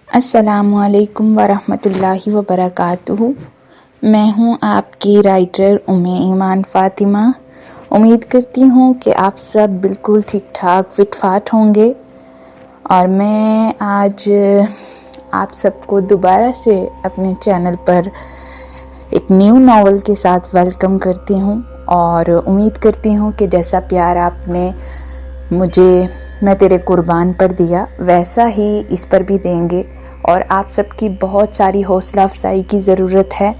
अस्सलामुअलैकुम वरहमतुल्लाहि वबरकातुहू। मैं हूँ आपकी राइटर उम्मे ईमान फ़ातिमा। उम्मीद करती हूँ कि आप सब बिल्कुल ठीक ठाक फिट फाट होंगे और मैं आज आप सबको दोबारा से अपने चैनल पर एक न्यू नावल के साथ वेलकम करती हूँ और उम्मीद करती हूँ कि जैसा प्यार आपने मुझे मैं तेरे कुर्बान पर दिया वैसा ही इस पर भी देंगे। और आप सबकी बहुत सारी हौसला अफजाई की ज़रूरत है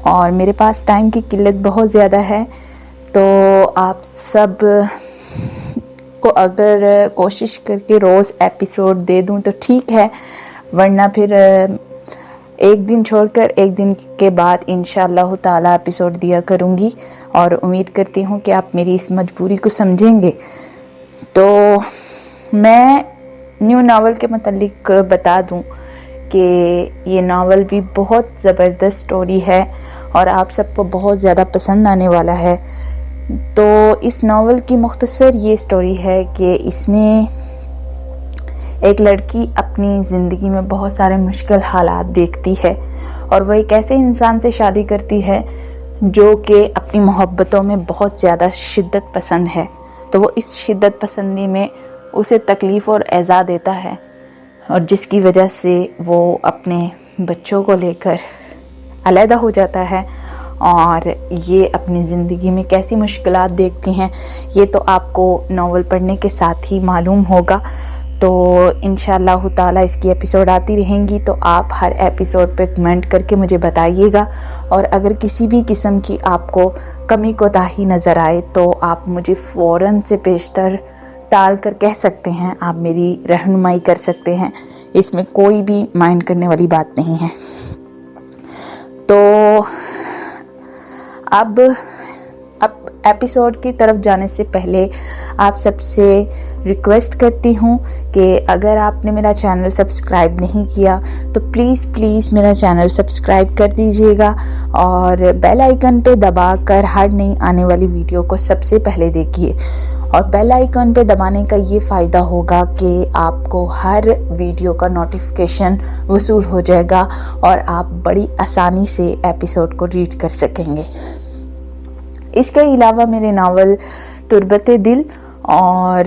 और मेरे पास टाइम की किल्लत बहुत ज़्यादा है, तो आप सब को अगर कोशिश करके रोज़ एपिसोड दे दूं तो ठीक है, वरना फिर एक दिन छोड़कर एक दिन के बाद इंशाअल्लाह ताला एपिसोड दिया करूँगी और उम्मीद करती हूँ कि आप मेरी इस मजबूरी को समझेंगे। तो मैं न्यू नावल के मतलब बता दूं कि ये नावल भी बहुत ज़बरदस्त स्टोरी है और आप सबको बहुत ज़्यादा पसंद आने वाला है। तो इस नावल की मुख्तसर ये स्टोरी है कि इसमें एक लड़की अपनी ज़िंदगी में बहुत सारे मुश्किल हालात देखती है और वह एक ऐसे इंसान से शादी करती है जो कि अपनी मोहब्बतों में बहुत ज़्यादा शिद्दत पसंद है। तो वो इस शिद्दत पसंदी में उसे तकलीफ़ और ऐज़ा देता है और जिसकी वजह से वो अपने बच्चों को लेकर अलहदा हो जाता है और ये अपनी ज़िंदगी में कैसी मुश्किलात देखती हैं ये तो आपको नावल पढ़ने के साथ ही मालूम होगा। तो इंशाअल्लाह ताला इसकी एपिसोड आती रहेंगी, तो आप हर एपिसोड पे कमेंट करके मुझे बताइएगा और अगर किसी भी किस्म की आपको कमी कोताही नज़र आए तो आप मुझे फ़ौरन से पेशतर टाल कर कह सकते हैं, आप मेरी रहनुमाई कर सकते हैं, इसमें कोई भी माइंड करने वाली बात नहीं है। तो अब एपिसोड की तरफ जाने से पहले आप सबसे रिक्वेस्ट करती हूँ कि अगर आपने मेरा चैनल सब्सक्राइब नहीं किया तो प्लीज़ मेरा चैनल सब्सक्राइब कर दीजिएगा और बेल आइकन पे दबाकर हर नई आने वाली वीडियो को सबसे पहले देखिए। और बेल आइकन पे दबाने का ये फ़ायदा होगा कि आपको हर वीडियो का नोटिफिकेशन वसूल हो जाएगा और आप बड़ी आसानी से एपिसोड को रीड कर सकेंगे। इसके अलावा मेरे नावल तुर्बते दिल और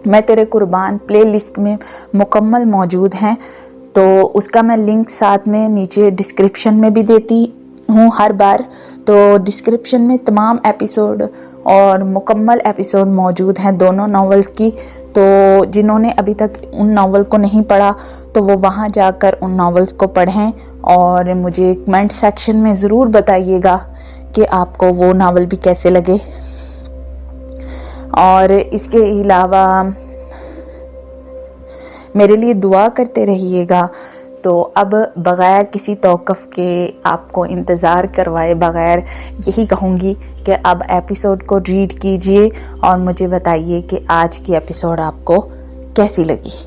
मैं तेरे कुर्बान प्लेलिस्ट में मुकम्मल मौजूद हैं, तो उसका मैं लिंक साथ में नीचे डिस्क्रिप्शन में भी देती हूँ हर बार। तो डिस्क्रिप्शन में तमाम एपिसोड और मुकम्मल एपिसोड मौजूद हैं दोनों नावल्स की। तो जिन्होंने अभी तक उन नावल को नहीं पढ़ा तो वो वहाँ जाकर उन नावल्स को पढ़ें और मुझे कमेंट सेक्शन में ज़रूर बताइएगा कि आपको वो नावल भी कैसे लगे। और इसके अलावा मेरे लिए दुआ करते रहिएगा। तो अब बग़ैर किसी तौक़ुफ़ के आपको इंतज़ार करवाए बग़ैर यही कहूँगी कि अब एपिसोड को रीड कीजिए और मुझे बताइए कि आज की एपिसोड आपको कैसी लगी।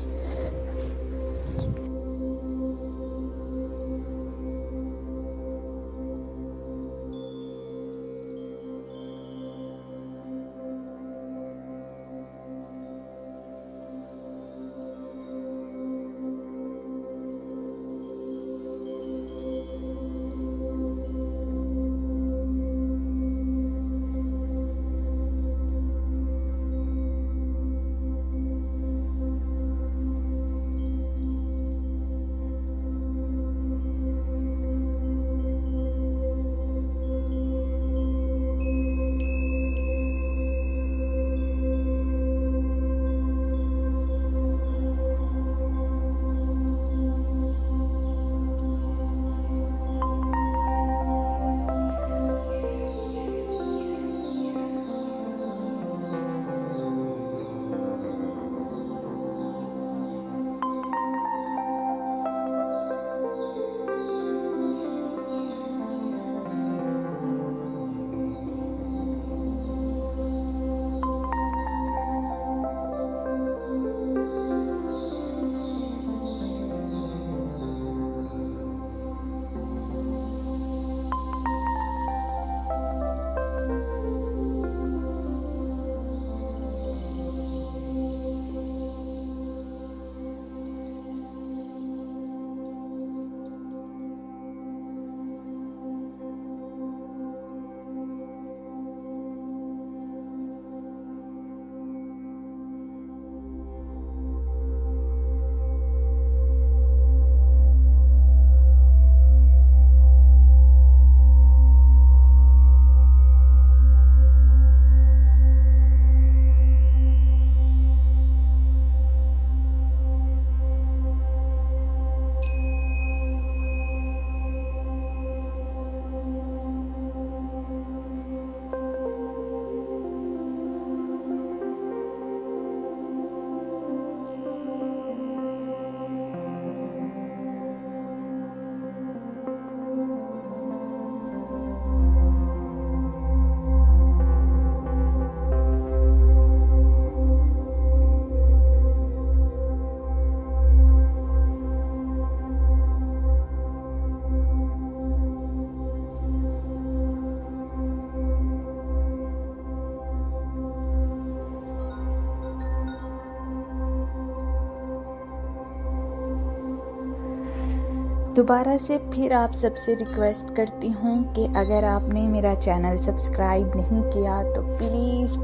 दोबारा से फिर आप सबसे रिक्वेस्ट करती हूँ कि अगर आपने मेरा चैनल सब्सक्राइब नहीं किया तो प्लीज़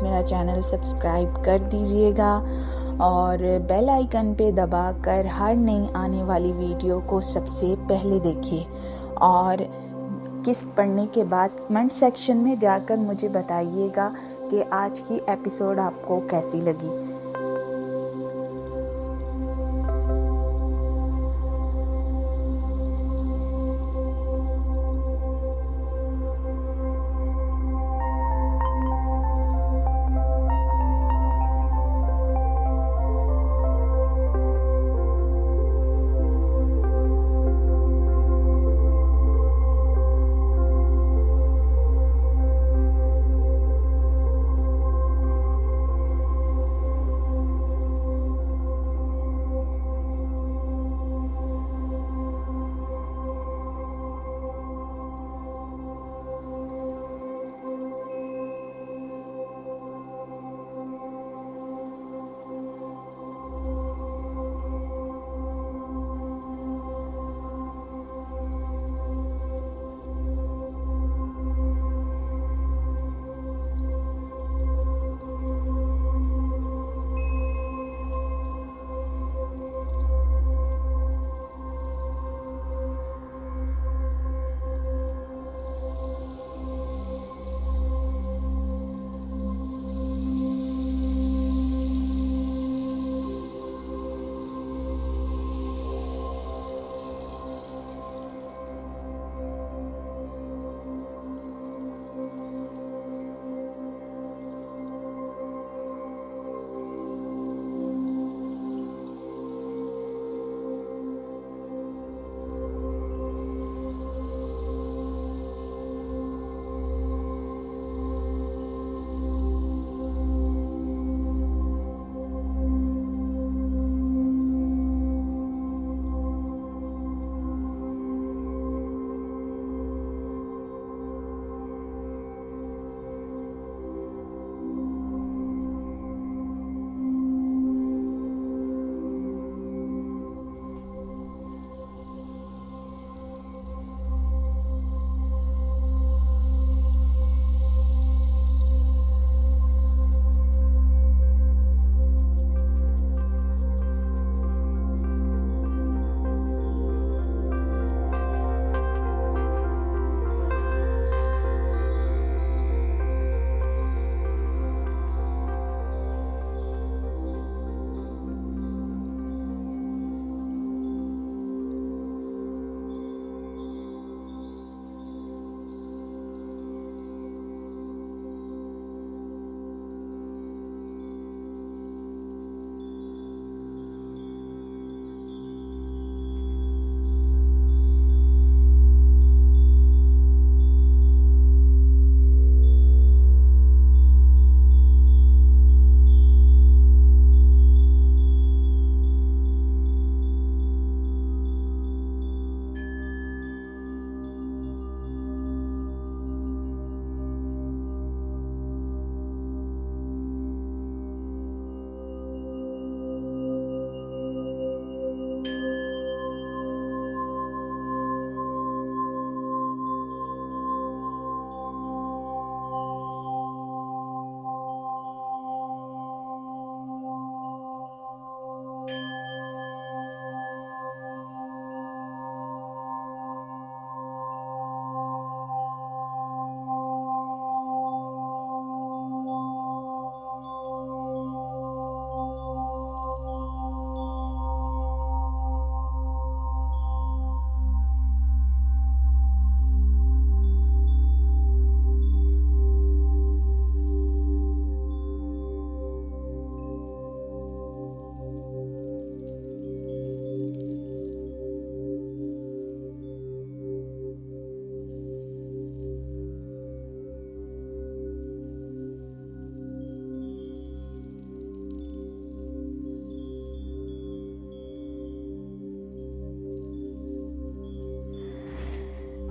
मेरा चैनल सब्सक्राइब कर दीजिएगा और बेल आइकन पे दबाकर हर नई आने वाली वीडियो को सबसे पहले देखिए। और किस्त पढ़ने के बाद कमेंट सेक्शन में जाकर मुझे बताइएगा कि आज की एपिसोड आपको कैसी लगी।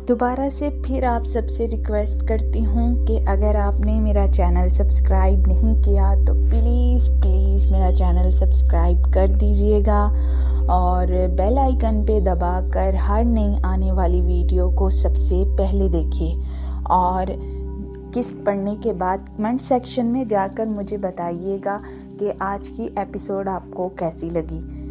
दोबारा से फिर आप सबसे रिक्वेस्ट करती हूँ कि अगर आपने मेरा चैनल सब्सक्राइब नहीं किया तो प्लीज़ मेरा चैनल सब्सक्राइब कर दीजिएगा और बेल आइकन पे दबाकर हर नई आने वाली वीडियो को सबसे पहले देखिए। और किस्त पढ़ने के बाद कमेंट सेक्शन में जाकर मुझे बताइएगा कि आज की एपिसोड आपको कैसी लगी।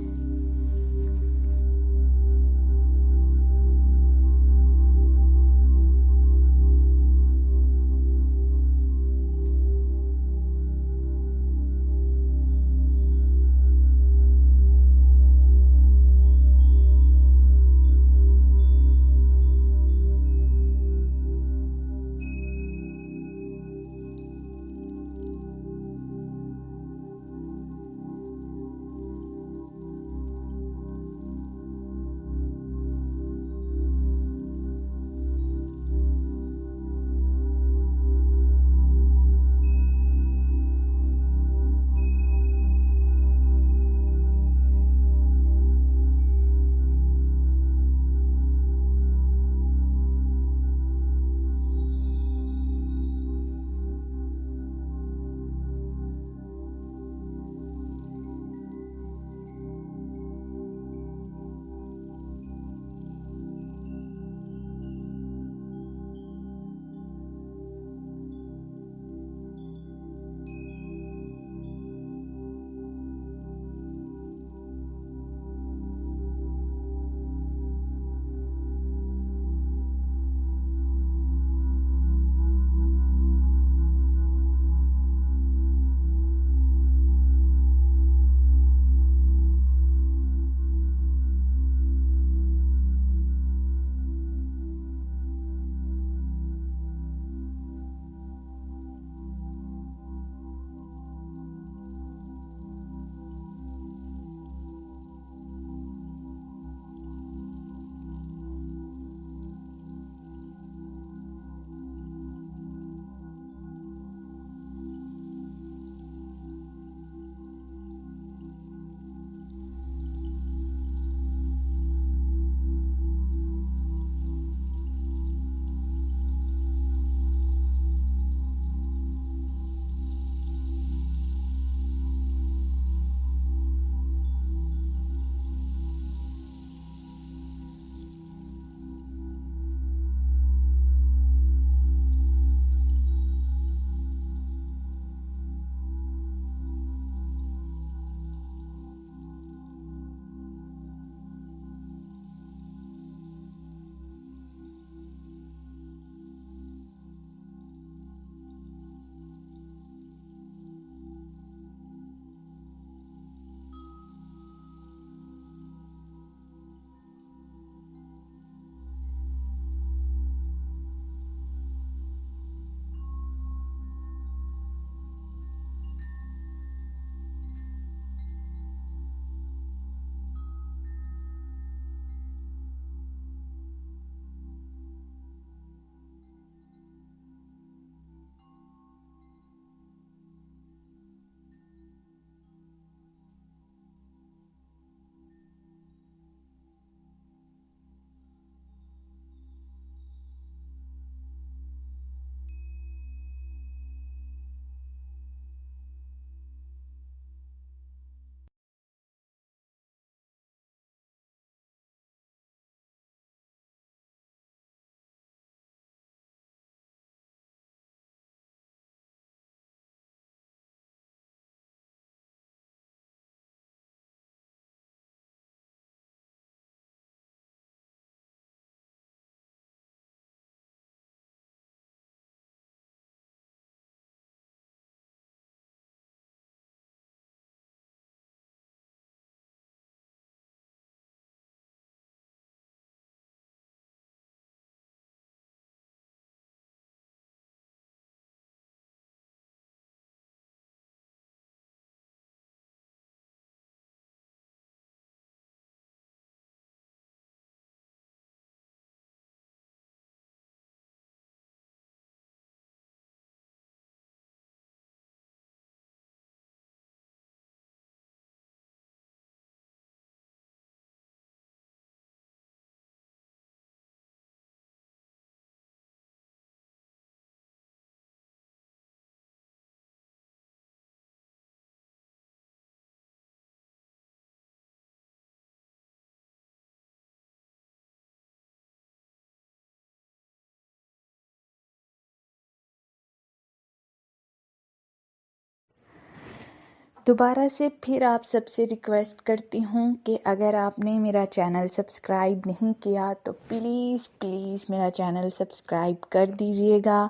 दोबारा से फिर आप सबसे रिक्वेस्ट करती हूँ कि अगर आपने मेरा चैनल सब्सक्राइब नहीं किया तो प्लीज़ प्लीज़ मेरा चैनल सब्सक्राइब कर दीजिएगा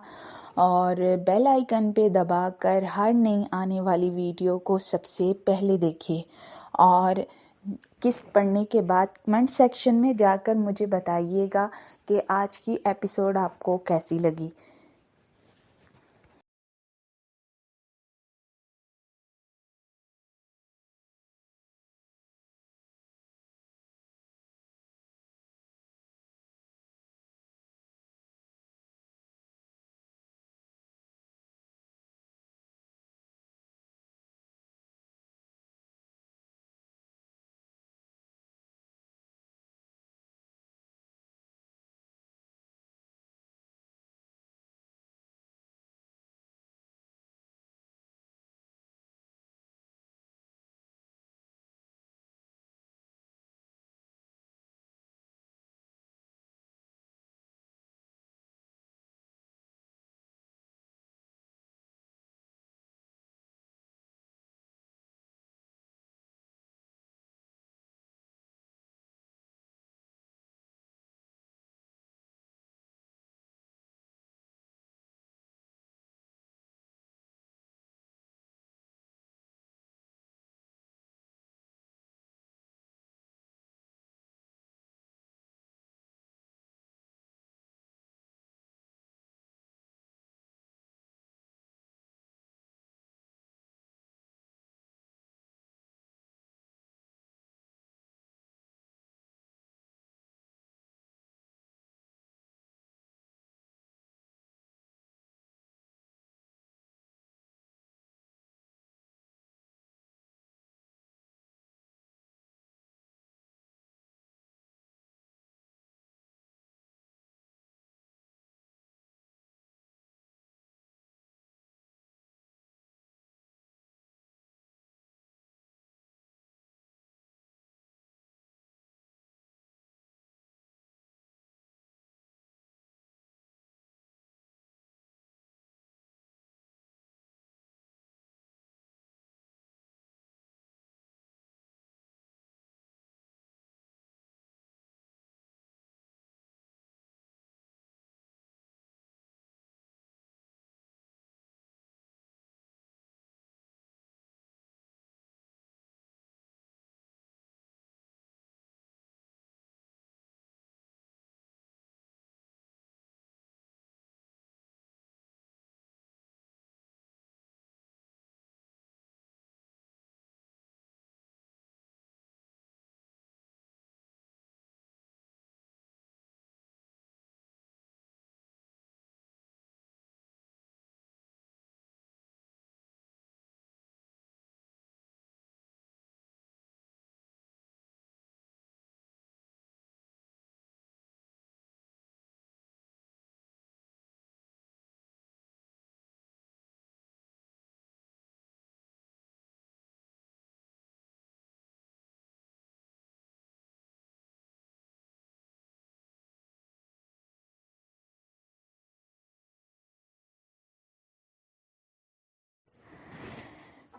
और बेल आइकन पे दबाकर हर नई आने वाली वीडियो को सबसे पहले देखिए और किस्त पढ़ने के बाद कमेंट सेक्शन में जाकर मुझे बताइएगा कि आज की एपिसोड आपको कैसी लगी।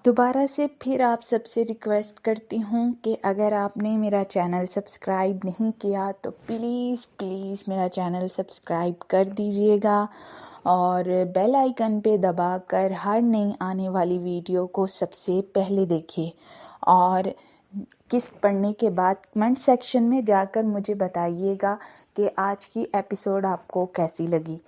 दोबारा से फिर आप सबसे रिक्वेस्ट करती हूँ कि अगर आपने मेरा चैनल सब्सक्राइब नहीं किया तो प्लीज़ प्लीज़ मेरा चैनल सब्सक्राइब कर दीजिएगा और बेल आइकन पे दबाकर हर नई आने वाली वीडियो को सबसे पहले देखिए और किस्त पढ़ने के बाद कमेंट सेक्शन में जाकर मुझे बताइएगा कि आज की एपिसोड आपको कैसी लगी।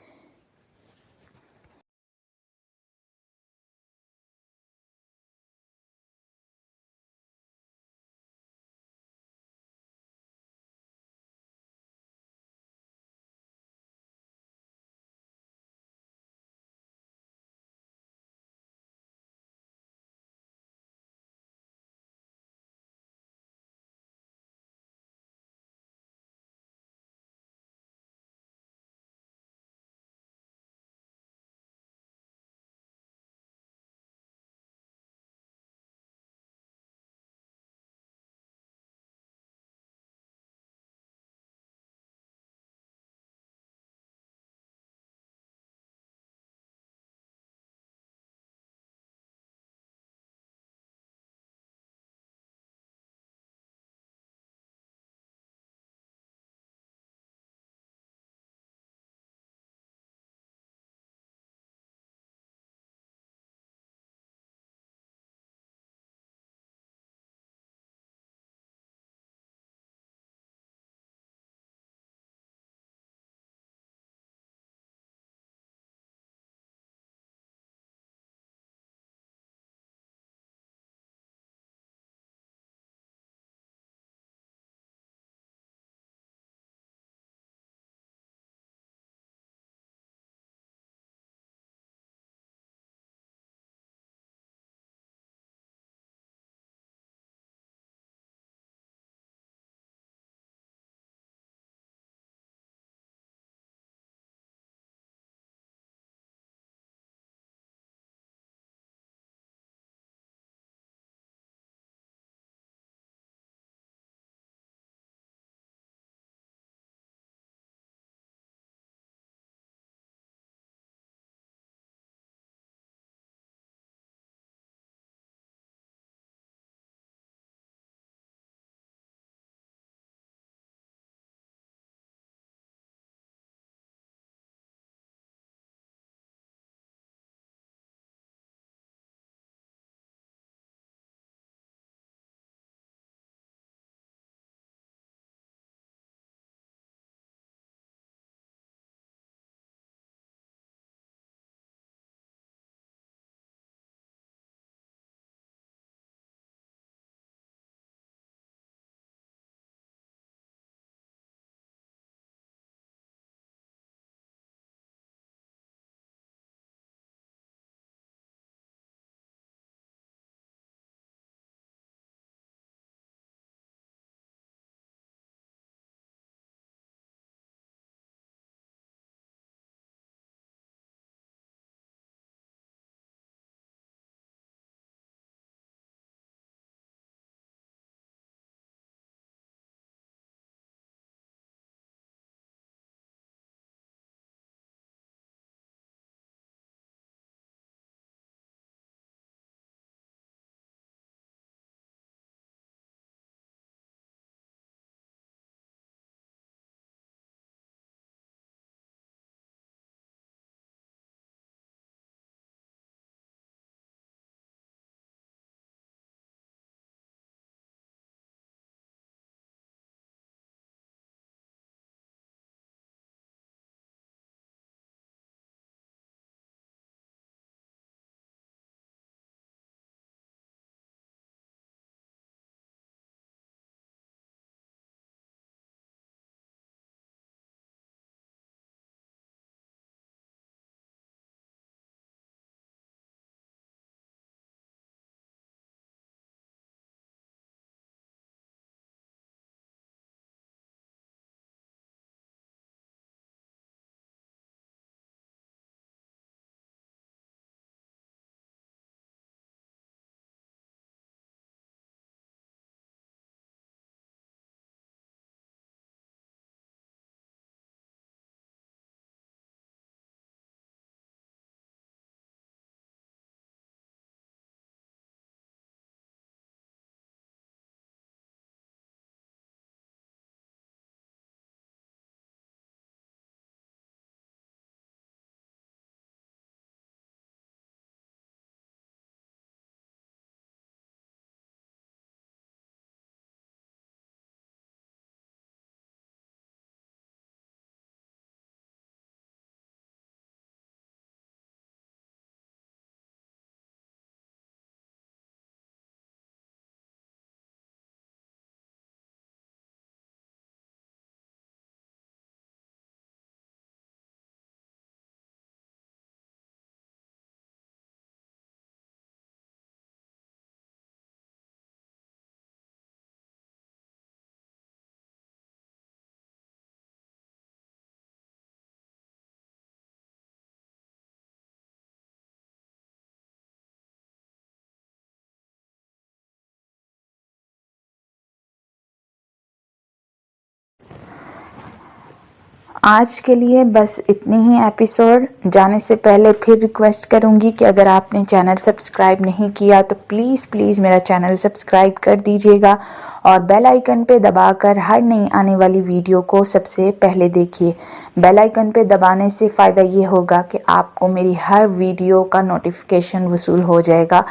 आज के लिए बस इतनी ही एपिसोड। जाने से पहले फिर रिक्वेस्ट करूंगी कि अगर आपने चैनल सब्सक्राइब नहीं किया तो प्लीज़ मेरा चैनल सब्सक्राइब कर दीजिएगा और बेल आइकन पे दबाकर हर नई आने वाली वीडियो को सबसे पहले देखिए। बेल आइकन पे दबाने से फ़ायदा ये होगा कि आपको मेरी हर वीडियो का नोटिफिकेशन वसूल हो जाएगा,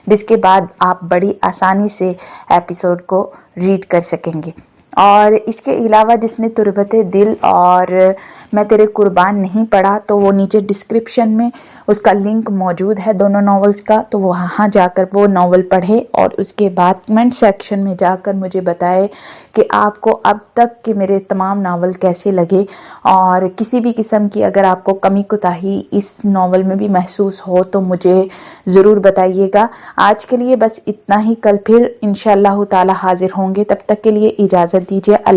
जिसके बाद आप बड़ी आसानी से एपिसोड को रीड कर सकेंगे। और इसके अलावा जिसने तुरबत दिल और मैं तेरे कुर्बान नहीं पढ़ा, तो वो नीचे डिस्क्रिप्शन में उसका लिंक मौजूद है दोनों नॉवेल्स का, तो वहाँ जाकर वो नॉवल पढ़े और उसके बाद कमेंट सेक्शन में जाकर मुझे बताए कि आपको अब तक के मेरे तमाम नावल कैसे लगे और किसी भी किस्म की अगर आपको कमी कोताही इस नावल में भी महसूस हो तो मुझे ज़रूर बताइएगा। आज के लिए बस इतना ही, कल फिर इंशाअल्लाह ताला हाजिर होंगे। तब तक के लिए इजाज़त दीजिए।